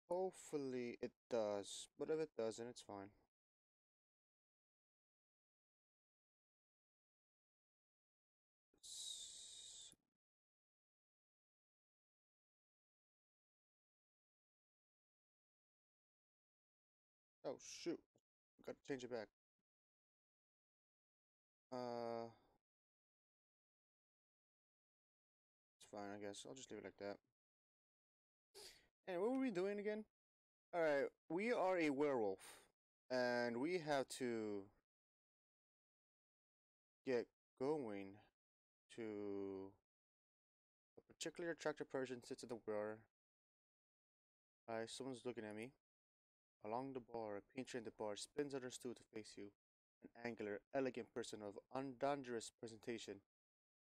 Hopefully it does, but if it doesn't, it's fine. S- Oh shoot, gotta change it back. Uh, it's fine, I guess. I'll just leave it like that. And what were we doing again? Alright, we are a werewolf, and we have to get going to a particularly attractive person sits at the bar. Someone's looking at me. Along the bar, a painter in the bar spins on her stool to face you. An angular, elegant person of undongerous presentation.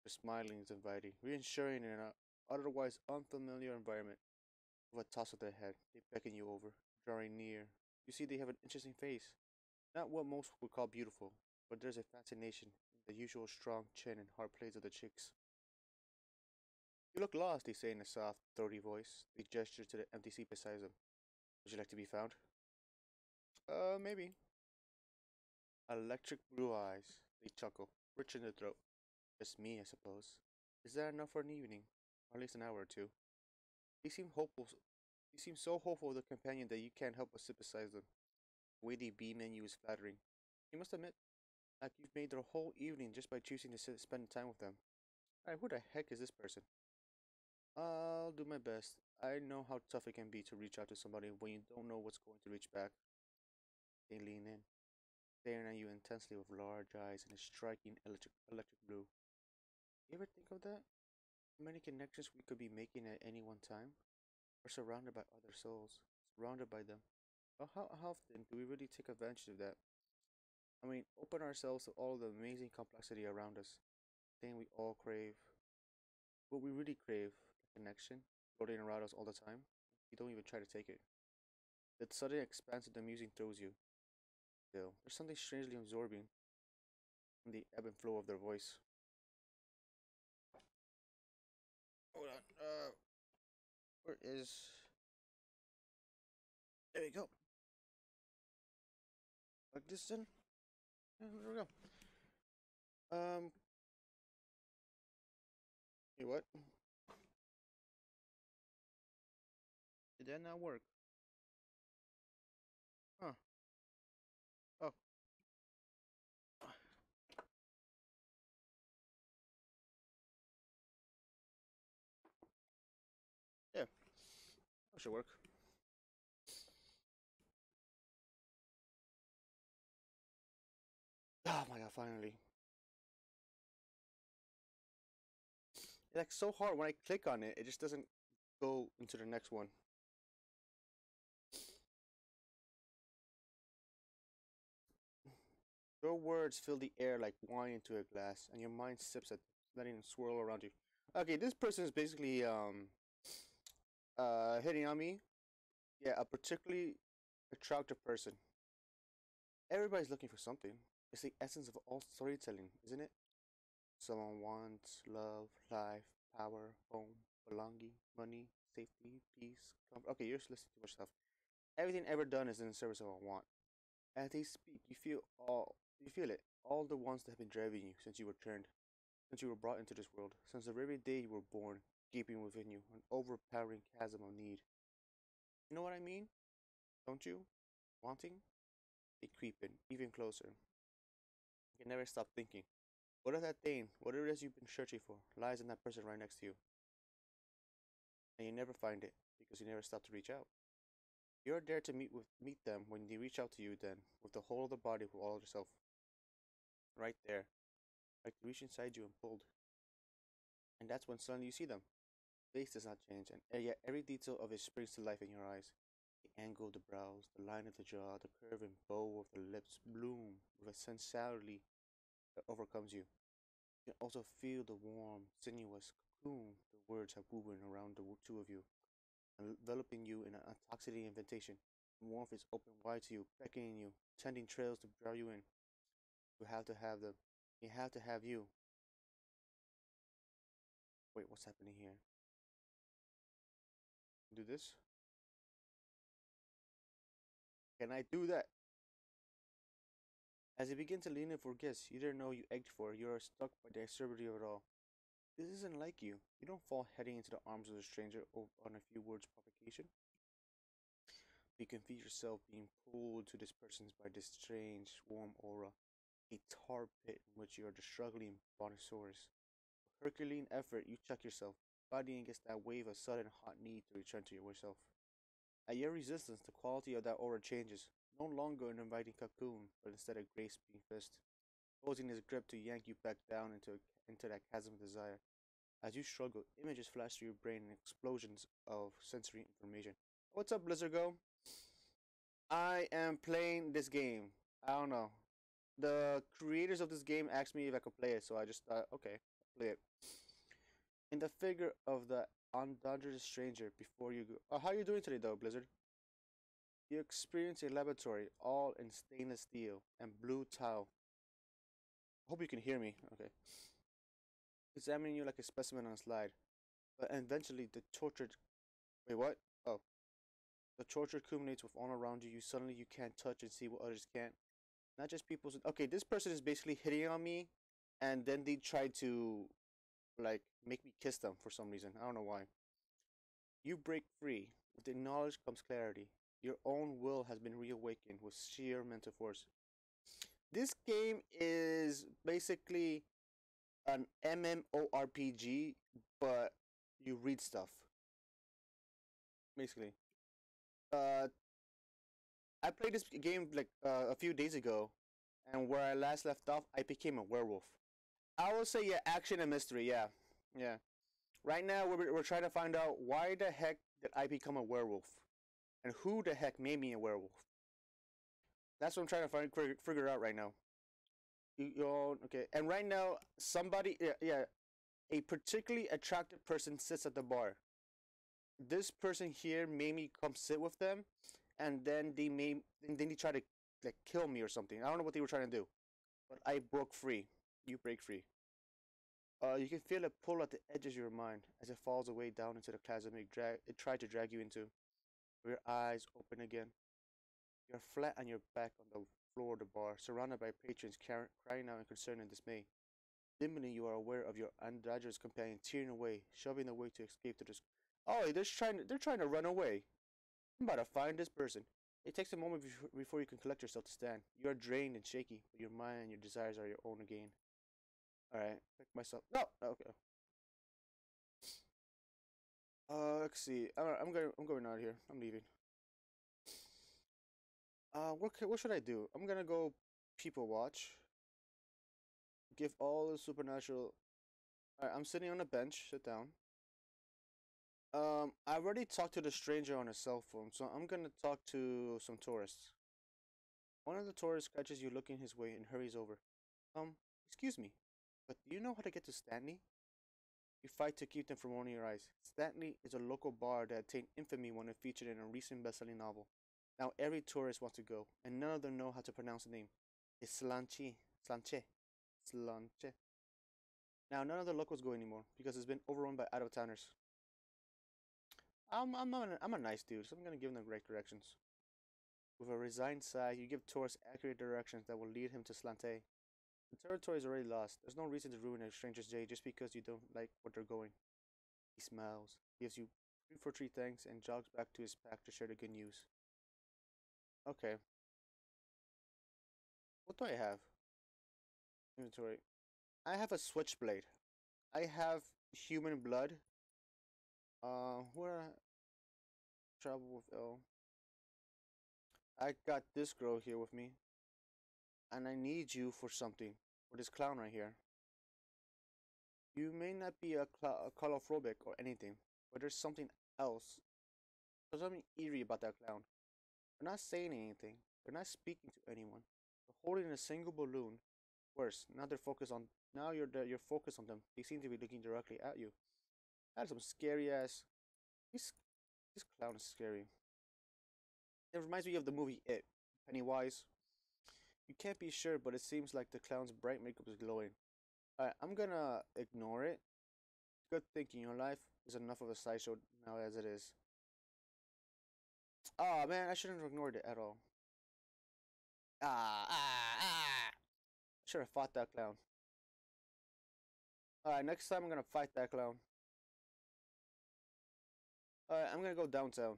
Her smiling is inviting, reassuring in an otherwise unfamiliar environment. With a toss of their head, they beckon you over, drawing near. You see they have an interesting face. Not what most would call beautiful, but there's a fascination in the usual strong chin and hard plates of the cheeks. You look lost, they say in a soft, throaty voice. They gesture to the empty seat beside them. Would you like to be found? Maybe. Electric blue eyes. They chuckle, rich in the throat. Just me, I suppose. Is that enough for an evening? Or at least an hour or two? They seem hopeful. They seem so hopeful of the companion that you can't help but sit beside them. The way they beam in you is flattering. You must admit, like you've made their whole evening just by choosing to spend time with them. Alright, who the heck is this person? I'll do my best. I know how tough it can be to reach out to somebody when you don't know what's going to reach back. They lean in, staring at you intensely with large eyes and a striking electric blue. You ever think of that? How many connections we could be making at any one time? We're surrounded by other souls, surrounded by them. Well, how often do we really take advantage of that? I mean, open ourselves to all the amazing complexity around us. Thing we all crave. What we really crave, a connection, floating around us all the time. You don't even try to take it. That sudden expanse of the musing throws you. Still, there's something strangely absorbing in the ebb and flow of their voice. Hold on. Where is? There we go. Like this then. Yeah, there we go. Um. Hey, what? Did that not work? Huh. Oh. Yeah. That should work. Oh my god! Finally. It's like so hard when I click on it. It just doesn't go into the next one. Your words fill the air like wine into a glass, and your mind sips at them, letting them swirl around you. Okay, this person is basically hitting on me. Yeah, a particularly attractive person. Everybody's looking for something. It's the essence of all storytelling, isn't it? Someone wants love, life, power, home, belonging, money, safety, peace, comfort. Okay, you're just listening to much stuff. Everything ever done is in the service of a want. As they speak, you feel it. All the ones that have been driving you since you were brought into this world, since the very day you were born, gaping within you, an overpowering chasm of need. You know what I mean? Don't you? Wanting? They creep in, even closer. You can never stop thinking. What if that thing, whatever it is you've been searching for, lies in that person right next to you, and you never find it because you never stop to reach out? You're there to meet them when they reach out to you. Then, with the whole of the body, with all of yourself, right there, like they reach inside you and pulled. And that's when suddenly you see them. Face does not change, and yet every detail of it springs to life in your eyes. The angle of the brows, the line of the jaw, the curve and bow of the lips bloom with a sensuality that overcomes you. You can also feel the warm, sinuous cocoon the words have woven around the two of you, enveloping you in an intoxicating invitation. The warmth is open wide to you, beckoning you, tending trails to draw you in. You have to have them. You have to have you. Wait, what's happening here? Do this? can I do that? As you begin to lean in for gifts you didn't know you egged for, you are struck by the absurdity of it all. This isn't like you. You don't fall heading into the arms of a stranger on a few words provocation. You can feel yourself being pulled to this person by this strange, warm aura, a tar pit in which you are the struggling brontosaurus. With Herculean effort, you check yourself, fighting against that wave of sudden hot need to return to yourself. At your resistance, the quality of that aura changes, no longer an inviting cocoon, but instead a grasping fist, closing its grip to yank you back down into that chasm of desire. As you struggle, images flash through your brain in explosions of sensory information. What's up, Blizzard Go? I am playing this game. I don't know. The creators of this game asked me if I could play it, so I just thought, okay, play it. In the figure of the undaunted stranger before you go. How are you doing today, though, Blizzard? You experience a laboratory all in stainless steel and blue tile. I hope you can hear me. Okay. Examining you like a specimen on a slide. But eventually, the tortured. Wait, what? Oh. The torture culminates with all around you. Suddenly you can't touch and see what others can't. Not just people's. Okay, this person is basically hitting on me, and then they try to, like, make me kiss them for some reason. I don't know why. You break free. With the knowledge comes clarity. Your own will has been reawakened with sheer mental force. This game is basically an MMORPG, but you read stuff. Basically. Uh, I played this game like a few days ago, and where I last left off, I became a werewolf. I will say, yeah, action and mystery, yeah, yeah. Right now, we're trying to find out why the heck did I become a werewolf, and who the heck made me a werewolf. That's what I'm trying to figure out right now. Okay, and right now, somebody, yeah, a particularly attractive person sits at the bar. This person here made me come sit with them, and then they try to like kill me or something. I don't know what they were trying to do, but I broke free. You break free. You can feel it pull at the edges of your mind as it falls away down into the chasm it tried to drag you into. Your eyes open again. You're flat on your back on the floor of the bar, surrounded by patrons crying out in concern and dismay. Dimly, you are aware of your androgynous companion tearing away, shoving away to escape to the. Oh, they're trying to run away. I'm about to find this person. It takes a moment before you can collect yourself to stand. You are drained and shaky, but your mind and your desires are your own again. Alright, pick myself. No! Okay. Let's see. I'm going out here. I'm leaving. What should I do? I'm gonna go people watch. Give all the supernatural. Alright, I'm sitting on a bench. Sit down. I already talked to the stranger on a cell phone, so I'm gonna talk to some tourists. One of the tourists catches you looking his way and hurries over. Excuse me, but do you know how to get to Stanley? You fight to keep them from rolling your eyes. Stanley is a local bar that attained infamy when it featured in a recent best-selling novel. Now every tourist wants to go, and none of them know how to pronounce the name. It's Slanche. Slanche. Slanche. Now none of the locals go anymore because it's been overrun by out-of-towners. I'm a nice dude, so I'm gonna give them the right directions. With a resigned sigh, you give tourists accurate directions that will lead him to Slante. The territory is already lost. There's no reason to ruin a stranger's day just because you don't like where they're going. He smiles, gives you 3 for 3 thanks, and jogs back to his pack to share the good news. Okay. What do I have? Inventory. I have a switchblade. I have human blood. Where travel with L. I got this girl here with me. And I need you for something. For this clown right here. You may not be a claustrophobic or anything, but there's something else. There's something eerie about that clown. They're not saying anything. They're not speaking to anyone. They're holding a single balloon. Worse, now they're focused on. Now you're focused on them. They seem to be looking directly at you. That's some scary ass. This clown is scary. It reminds me of the movie It. Pennywise. You can't be sure, but it seems like the clown's bright makeup is glowing. Alright, I'm gonna ignore it. Good thinking. Your life is enough of a sideshow now as it is. Oh man, I shouldn't have ignored it at all. Ah! Should have fought that clown. Alright, next time I'm gonna fight that clown. Alright, I'm gonna go downtown.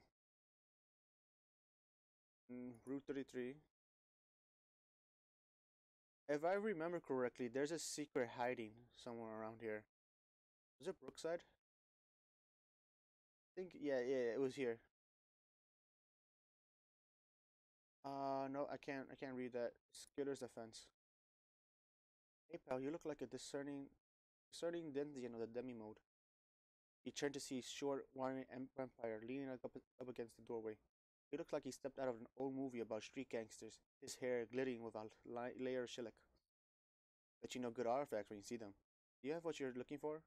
Route 33. If I remember correctly, there's a secret hiding somewhere around here. Was it Brookside? I think, yeah, it was here. No, I can't read that. Skitter's defense. Hey pal, you look like a discerning dendian of the demi mode. He turned to see a short, whiny vampire leaning up against the doorway. He looked like he stepped out of an old movie about street gangsters, his hair glittering with a layer of shellac. Bet you know good artifacts when you see them. Do you have what you're looking for?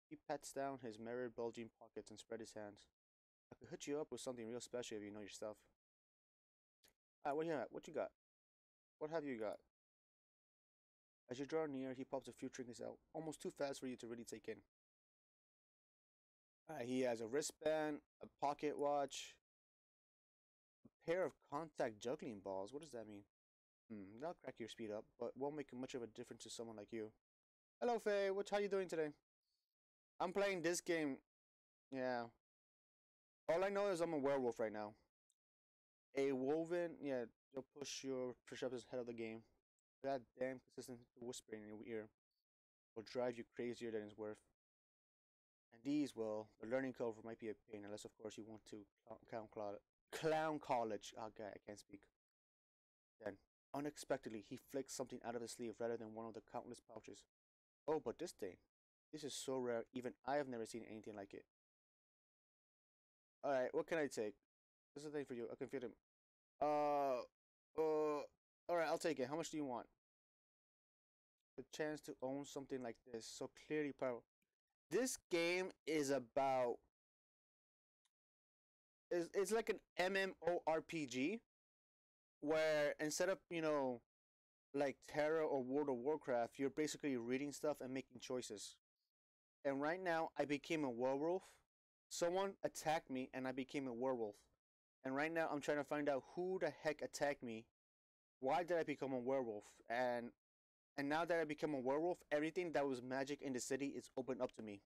He pats down his mirror bulging pockets and spread his hands. I could hook you up with something real special if you know your stuff. What you got? What you got? What have you got? As you draw near, he pops a few trinkets out, almost too fast for you to really take in. He has a wristband, a pocket watch, a pair of contact juggling balls. What does that mean? That'll crack your speed up, but won't make much of a difference to someone like you. Hello, Faye. How you doing today? I'm playing this game. Yeah. All I know is I'm a werewolf right now. A woven, yeah, you'll push your perceptions ahead of the game. That damn consistent whispering in your ear will drive you crazier than it's worth. And these, well, the learning curve might be a pain, unless of course you want to clown college. Oh god, I can't speak. Then, unexpectedly, he flicks something out of his sleeve rather than one of the countless pouches. Oh, but this thing. This is so rare, even I have never seen anything like it. Alright, what can I take? This is the thing for you. I can fit him. Alright, I'll take it. How much do you want? The chance to own something like this, so clearly powerful. This game is about. It's like an MMORPG where instead of, like Terra or World of Warcraft, you're basically reading stuff and making choices. And right now, I became a werewolf. Someone attacked me, and I became a werewolf. And right now, I'm trying to find out who the heck attacked me. Why did I become a werewolf? And now that I become a werewolf, everything that was magic in the city is open up to me.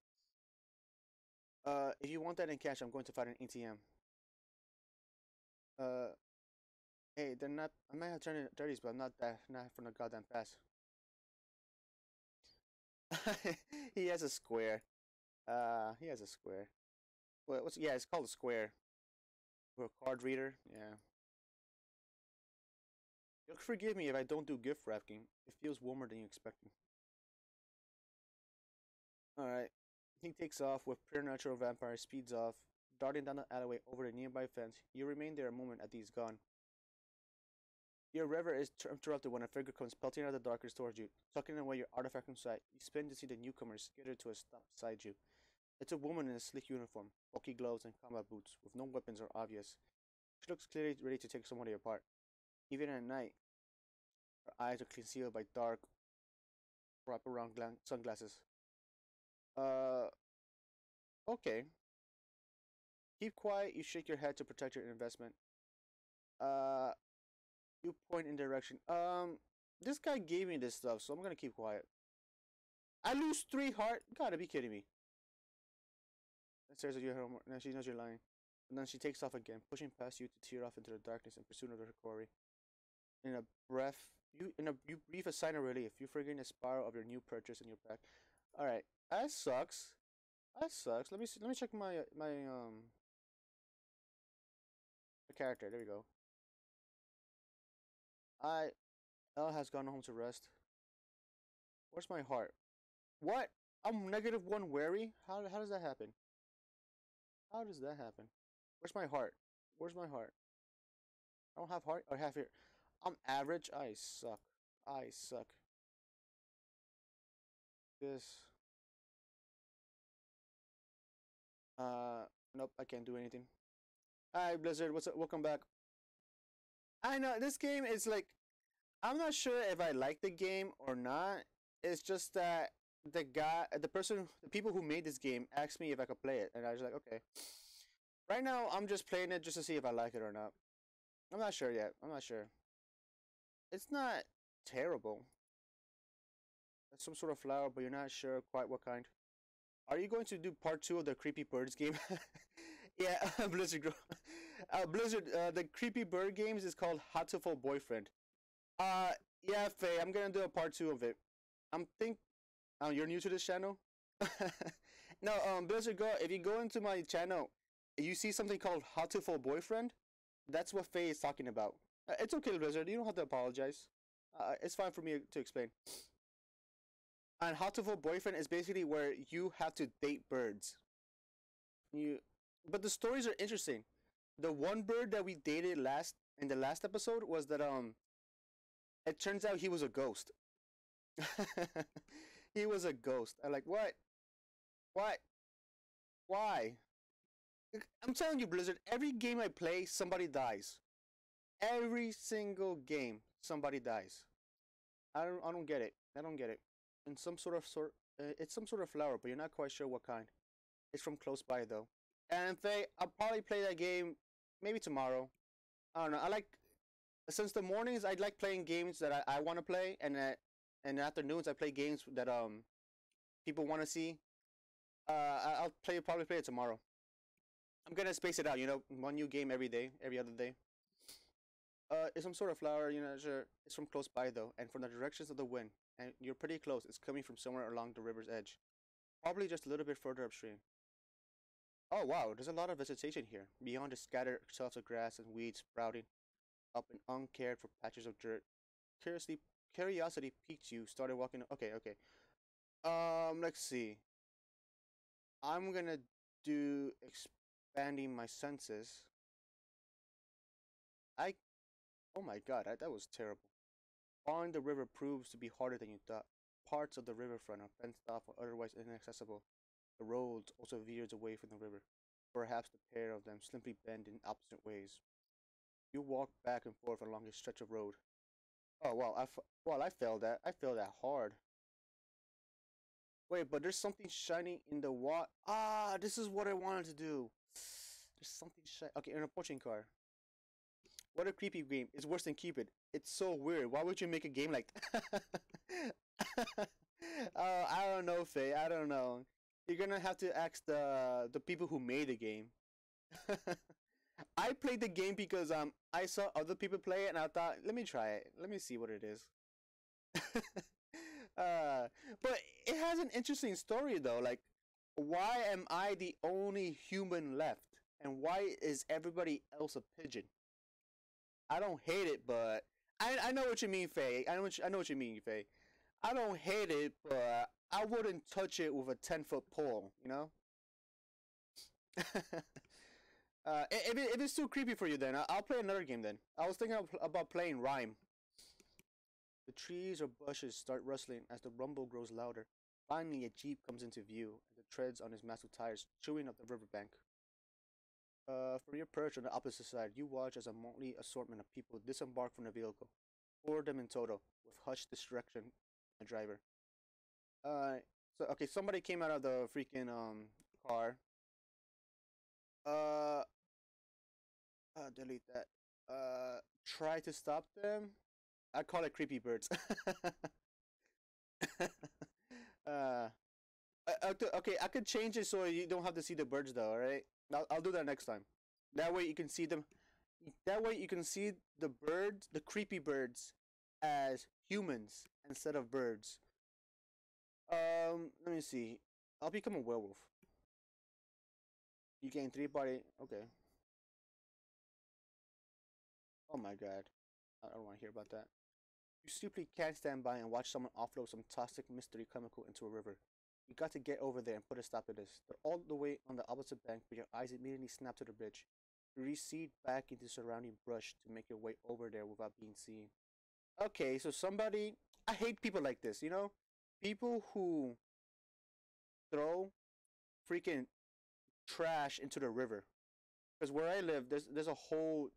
If you want that in cash, I'm going to find an ATM. Uh, hey, they're not. I might have turned in 30s, but I'm not from the goddamn past. He has a square. He has a square. Yeah, it's called a square. For a card reader, yeah. You'll forgive me if I don't do gift wrapping. It feels warmer than you expected. Alright. He takes off with preternatural vampire speeds off, darting down the alleyway over the nearby fence. You remain there a moment as he's gone. Your reverie is interrupted when a figure comes pelting out of the darkness towards you, tucking away your artifact from sight. You spin to see the newcomer skitter to a stop beside you. It's a woman in a sleek uniform, bulky gloves, and combat boots, with no weapons or obvious. She looks clearly ready to take somebody apart. Even at night, her eyes are concealed by dark, wrap-around sunglasses. Uh, okay. Keep quiet. You shake your head to protect your investment. Uh, you point in direction. This guy gave me this stuff, so I'm gonna keep quiet. I lose 3 heart. Gotta be kidding me. And stares at you. Now she knows you're lying. And then she takes off again, pushing past you to tear off into the darkness in pursuit of her quarry. In a breath, you breathe a sign of relief. You forget a spiral of your new purchase in your pack. All right, that sucks. That sucks. Let me see, let me check my character. There we go. I Elle has gone home to rest. Where's my heart? What? I'm -1 wary? How does that happen? How does that happen? Where's my heart? Where's my heart? I don't have heart. I have here. I'm average. I suck. I suck. This. Nope. I can't do anything. Hi, Blizzard. What's up? Welcome back. I know this game is like. I'm not sure if I like the game or not. It's just that the people who made this game asked me if I could play it, and I was like, okay. Right now, I'm just playing it just to see if I like it or not. I'm not sure yet. I'm not sure. It's not terrible. It's some sort of flower, but you're not sure quite what kind. Are you going to do part two of the creepy birds game? Yeah, Blizzard. Blizzard. The creepy bird games is called Hatoful Boyfriend. Uh, yeah, Faye. I'm gonna do a part two of it. I'm think. You're new to this channel. No, Blizzard. Go if you go into my channel, you see something called Hatoful Boyfriend. That's what Faye is talking about. It's okay, Blizzard. You don't have to apologize. It's fine for me to explain. And Hatoful Boyfriend is basically where you have to date birds. You, but the stories are interesting. The one bird that we dated last in the last episode was that it turns out he was a ghost. He was a ghost. I'm like, what? What? Why? I'm telling you, Blizzard, every game I play, somebody dies. Every single game, somebody dies. I don't get it. I don't get it. In some it's some sort of flower, but you're not quite sure what kind. It's from close by though. And Faye, I'll probably play that game maybe tomorrow. I don't know. I like since the mornings I like playing games that I want to play, and in the afternoons I play games that people want to see. I'll probably play it tomorrow. I'm gonna space it out, you know, one new game every day, every other day. It's some sort of flower, you know, sure. It's from close by though, and from the directions of the wind. And you're pretty close. It's coming from somewhere along the river's edge. Probably just a little bit further upstream. Oh wow, there's a lot of vegetation here. Beyond the scattered tufts of grass and weeds sprouting up in uncared for patches of dirt. Curiosity piqued you, started walking. Okay, okay. Let's see. I'm gonna do expanding my senses. I Oh my god, that was terrible. Following the river proves to be harder than you thought. Parts of the riverfront are fenced off or otherwise inaccessible. The roads also veers away from the river. Perhaps the pair of them simply bend in opposite ways. You walk back and forth along a stretch of road. Oh wow, I failed that. I failed that hard. Wait, but there's something shining in the water. Ah, this is what I wanted to do. There's something shiny. Okay, an approaching car. What a creepy game. It's worse than Keep It. It's so weird. Why would you make a game like that? I don't know, Faye. I don't know. You're gonna have to ask the people who made the game. I played the game because I saw other people play it and I thought, let me try it. Let me see what it is. But it has an interesting story though. Like, why am I the only human left? And why is everybody else a pigeon? I don't hate it, but I know what you mean, Faye. I know what you mean, Faye. I don't hate it, but I wouldn't touch it with a 10-foot pole, you know? If it's too creepy for you, then I'll play another game then. I was thinking about playing Rhyme. The trees or bushes start rustling as the rumble grows louder. Finally, a jeep comes into view, and the treads on his massive tires chewing up the riverbank. From your perch on the opposite side, you watch as a motley assortment of people disembark from the vehicle. 4 of them in total, with hushed distraction the driver. Uh, okay, somebody came out of the freaking car. Uh, delete that. Try to stop them. I call it creepy birds. uh, okay, I could change it so you don't have to see the birds though. All right, I'll do that next time. That way you can see them. That way you can see the birds, the creepy birds, as humans instead of birds. Let me see. I'll become a werewolf. You gain 3 body. Okay. Oh my god. I don't want to hear about that. You simply can't stand by and watch someone offload some toxic mystery chemical into a river. You got to get over there and put a stop to this. They're all the way on the opposite bank, but your eyes immediately snap to the bridge. You recede back into surrounding brush to make your way over there without being seen. Okay, so somebody... I hate people like this, you know? People who throw freaking trash into the river. Because where I live, there's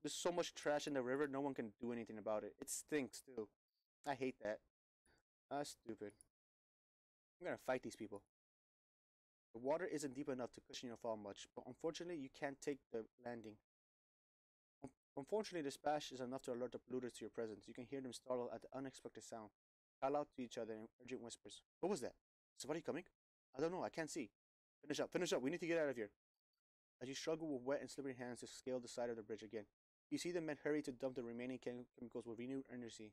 so much trash in the river, no one can do anything about it. It stinks too. I hate that. That's stupid. I'm gonna fight these people. The water isn't deep enough to cushion your fall much, but unfortunately you can't take the landing. Unfortunately, the splash is enough to alert the polluters to your presence. You can hear them startle at the unexpected sound, call out to each other in urgent whispers. What was that? Is somebody coming? I don't know. I can't see. Finish up. Finish up. We need to get out of here. As you struggle with wet and slippery hands to scale the side of the bridge again, you see the men hurry to dump the remaining chemicals with renewed energy.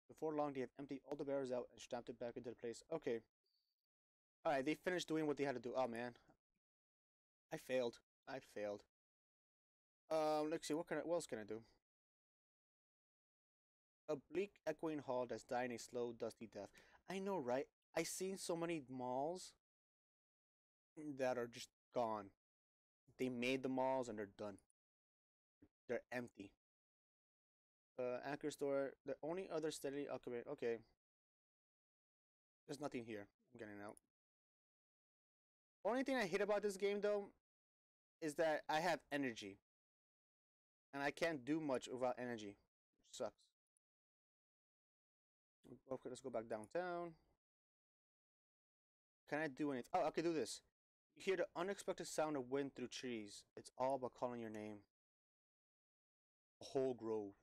Before long, they have emptied all the barrels out and stamped it back into the place. Okay. Alright, they finished doing what they had to do. Oh, man. I failed. I failed. Let's see. What else can I do? A bleak, echoing hall that's dying a slow, dusty death. I know, right? I've seen so many malls that are just gone. They made the malls and they're done. They're empty. Anchor store. The only other steadily occupied. Okay. There's nothing here. I'm getting out. Only thing I hate about this game, though, is that I have energy. And I can't do much without energy. Which sucks. Okay, let's go back downtown. Can I do anything? Oh, I can do this. You hear the unexpected sound of wind through trees. It's all but calling your name. A whole grove.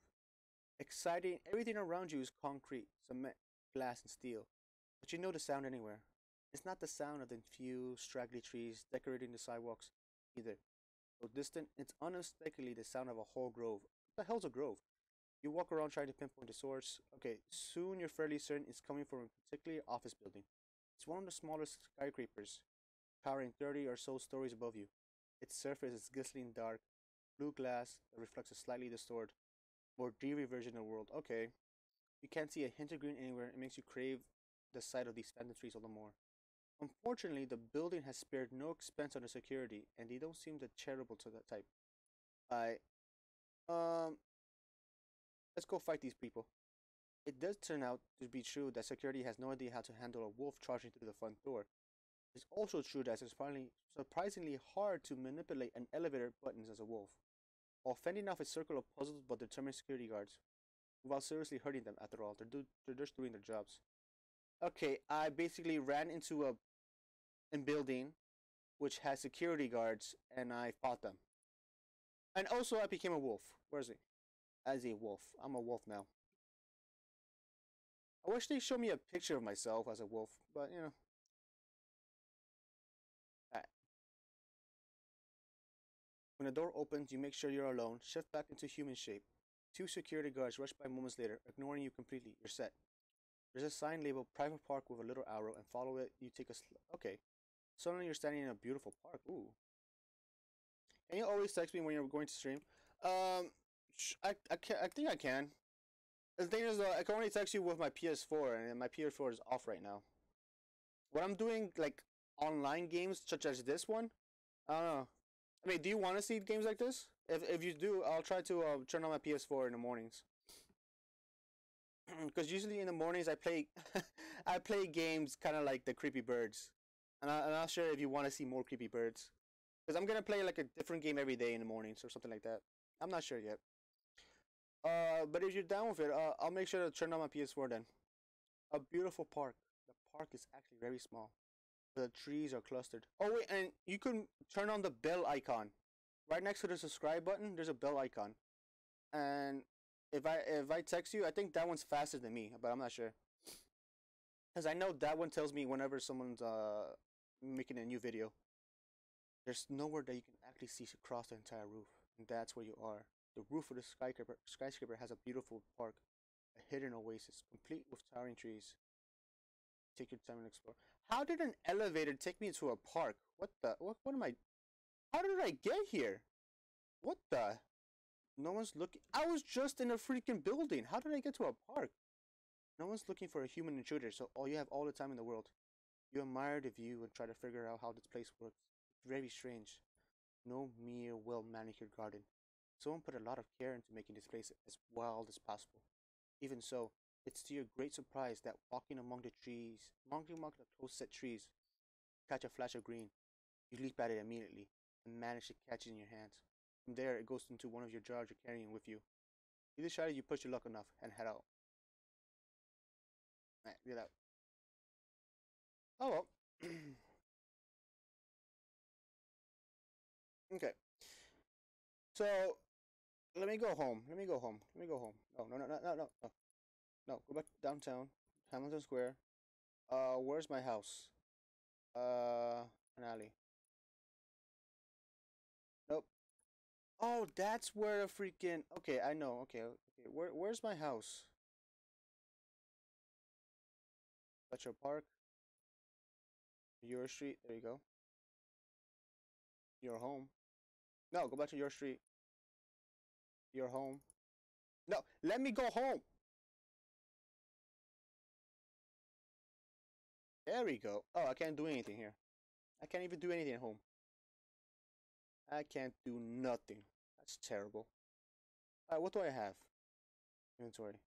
Exciting, everything around you is concrete, cement, glass, and steel. But you know the sound anywhere. It's not the sound of the few straggly trees decorating the sidewalks either. So distant, it's unmistakably the sound of a whole grove. What the hell's a grove? You walk around trying to pinpoint the source. Okay, soon you're fairly certain it's coming from a particular office building. It's one of the smallest skyscrapers, towering 30 or so stories above you. Its surface is glistening dark, blue glass that reflects a slightly distorted, more dreary version of the world. Okay. You can't see a hint of green anywhere. It makes you crave the sight of these phantom trees all the more. Unfortunately, the building has spared no expense on the security, and they don't seem that charitable to that type. I, um, let's go fight these people. It does turn out to be true that security has no idea how to handle a wolf charging through the front door. It's also true that it's surprisingly hard to manipulate an elevator buttons as a wolf, while fending off a circle of puzzled but determined security guards, without seriously hurting them. After all, they're just doing their jobs. Okay, I basically ran into a building which has security guards, and I fought them. And also, I became a wolf. Where is he? As a wolf. I'm a wolf now. I wish they showed me a picture of myself as a wolf, but you know. Alright. When the door opens, you make sure you're alone, shift back into human shape. Two security guards rush by moments later, ignoring you completely. You're set. There's a sign labeled private park with a little arrow, and follow it, you take a okay. Suddenly you're standing in a beautiful park. Ooh. Can you always text me when you're going to stream? I think I can. The thing is, I can only text you with my PS4, and my PS4 is off right now. When I'm doing, like, online games, such as this one, I don't know. I mean, do you want to see games like this? If you do, I'll try to turn on my PS4 in the mornings. Because usually in the mornings I play, I play games kind of like the Creepy Birds, and I'm not sure if you want to see more Creepy Birds, because I'm gonna play like a different game every day in the mornings or something like that. I'm not sure yet. But if you're down with it, I'll make sure to turn on my PS4 then. A beautiful park. The park is actually very small. The trees are clustered. Oh wait, and you can turn on the bell icon. Right next to the subscribe button, there's a bell icon. And if I text you, I think that one's faster than me, but I'm not sure. Because I know that one tells me whenever someone's making a new video. There's nowhere that you can actually see across the entire roof, and that's where you are. The roof of the skyscraper has a beautiful park, a hidden oasis, complete with towering trees. Take your time and explore. How did an elevator take me to a park? What the? What am I? How did I get here? What the? No one's looking. I was just in a freaking building. How did I get to a park? No one's looking for a human intruder, so you have all the time in the world. You admire the view and try to figure out how this place works. It's very strange. No mere well-manicured garden. Someone put a lot of care into making this place as wild as possible. Even so, it's to your great surprise that walking among the the close-set trees, catch a flash of green. You leap at it immediately and manage to catch it in your hands. From there, it goes into one of your jars you're carrying with you. You decide you push your luck enough and head out. Alright, get out. Oh well. Okay. So, Let me go home. Let me go home. Let me go home. No, no, no, no, no, no, no. No, go back downtown, Hamilton Square. Where's my house? An alley. Nope. Oh, that's where a freaking. Okay, I know. Okay, okay. Where's my house? Fletcher Park, your street. There you go. Your home. No, go back to your street. Your home. No, let me go home. There we go. Oh, I can't do anything here. I can't even do anything at home. I can't do nothing. That's terrible. Alright, what do I have? Inventory.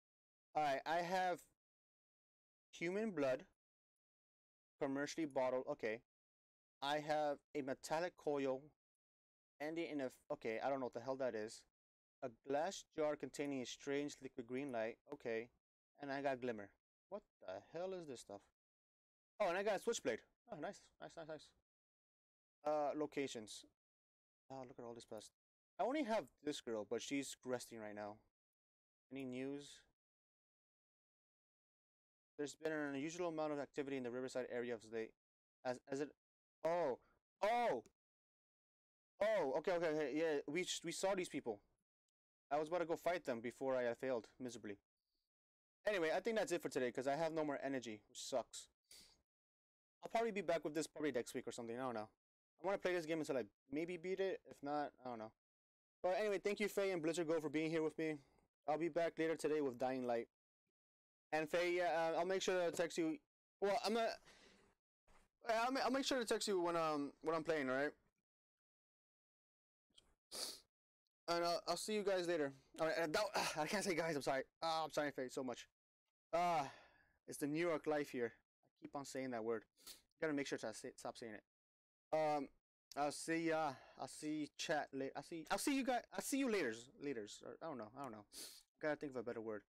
Alright, I have human blood, commercially bottled. Okay. I have a metallic coil ending in a. Okay, I don't know what the hell that is. A glass jar containing a strange liquid green light. Okay. And I got glimmer. What the hell is this stuff? Oh, and I got a switchblade. Oh, nice. Nice, nice, nice. Locations. Oh, look at all this past. I only have this girl, but she's resting right now. Any news? There's been an unusual amount of activity in the Riverside area of today. As it. Oh, oh, oh. Okay, okay, okay. Yeah, we saw these people. I was about to go fight them before I failed miserably. Anyway, I think that's it for today because I have no more energy, which sucks. I'll probably be back with this probably next week or something. I don't know. I want to play this game until I maybe beat it. If not, I don't know. But anyway, thank you, Faye and Blizzard Go, for being here with me. I'll be back later today with Dying Light. And Faye, yeah, I'll make sure to text you. Well, I'll make sure to text you when I'm playing. All right. And I'll see you guys later. All right. I can't say guys. I'm sorry. I'm sorry, Faye, so much. Ah, it's the New York life here. I keep on saying that word. Gotta make sure to stop saying it. I'll see I'll see chat later. I'll see you guys. I'll see you later. Or, I don't know. Gotta think of a better word.